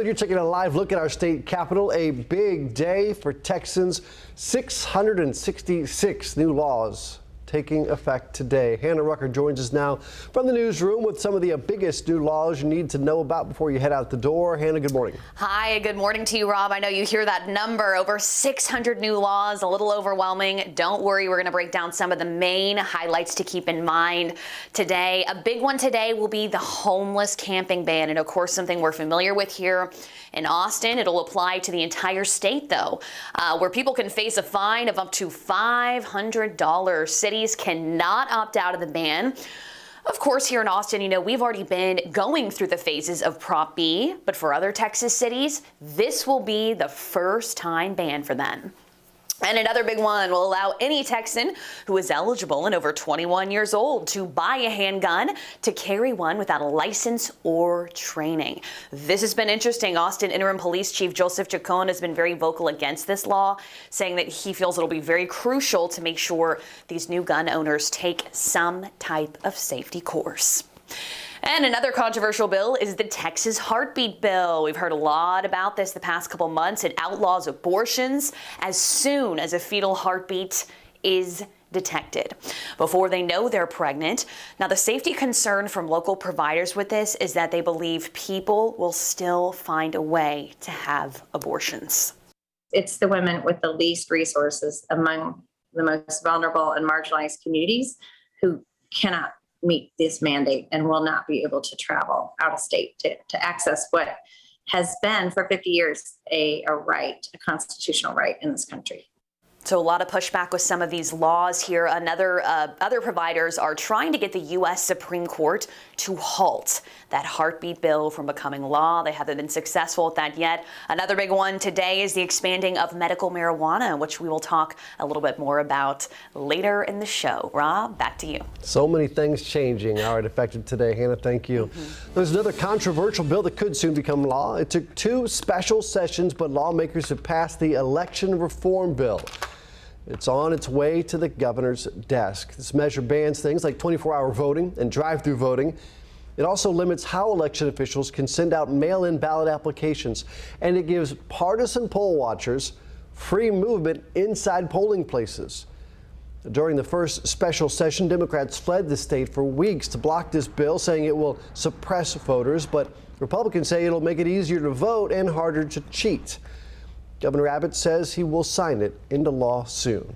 You're taking a live look at our state capitol. A big day for Texans. 666 new laws taking effect today. Hannah Rucker joins us now from the newsroom with some of the biggest new laws you need to know about before you head out the door. Hannah, good morning. Hi, good morning to you, Rob. I know you hear that number, over 600 new laws, a little overwhelming. Don't worry, we're going to break down some of the main highlights to keep in mind today. A big one today will be the homeless camping ban, and of course something we're familiar with here in Austin. It'll apply to the entire state, though, where people can face a fine of up to $500. Cities cannot opt out of the ban. Of course, here in Austin, you know, we've already been going through the phases of Prop B, but for other Texas cities, this will be the first time ban for them. And another big one will allow any Texan who is eligible and over 21 years old to buy a handgun to carry one without a license or training. This has been interesting. Austin Interim Police Chief Joseph Chacon has been very vocal against this law, saying that he feels it'll be very crucial to make sure these new gun owners take some type of safety course. And another controversial bill is the Texas heartbeat bill. We've heard a lot about this the past couple months. It outlaws abortions as soon as a fetal heartbeat is detected, before they know they're pregnant. Now, the safety concern from local providers with this is that they believe people will still find a way to have abortions. It's the women with the least resources among the most vulnerable and marginalized communities who cannot meet this mandate and will not be able to travel out of state to access what has been for 50 years a right, a constitutional right in this country. So a lot of pushback with some of these laws here. Other providers are trying to get the U.S. Supreme Court to halt that heartbeat bill from becoming law. They haven't been successful at that yet. Another big one today is the expanding of medical marijuana, which we will talk a little bit more about later in the show. Rob, back to you. So many things changing are effective today. Hannah, thank you. There's another controversial bill that could soon become law. It took 2 special sessions, but lawmakers have passed the election reform bill. It's on its way to the governor's desk. This measure bans things like 24-hour voting and drive-through voting. It also limits how election officials can send out mail-in ballot applications, and it gives partisan poll watchers free movement inside polling places. During the first special session, Democrats fled the state for weeks to block this bill, saying it will suppress voters, but Republicans say it'll make it easier to vote and harder to cheat. Governor Abbott says he will sign it into law soon.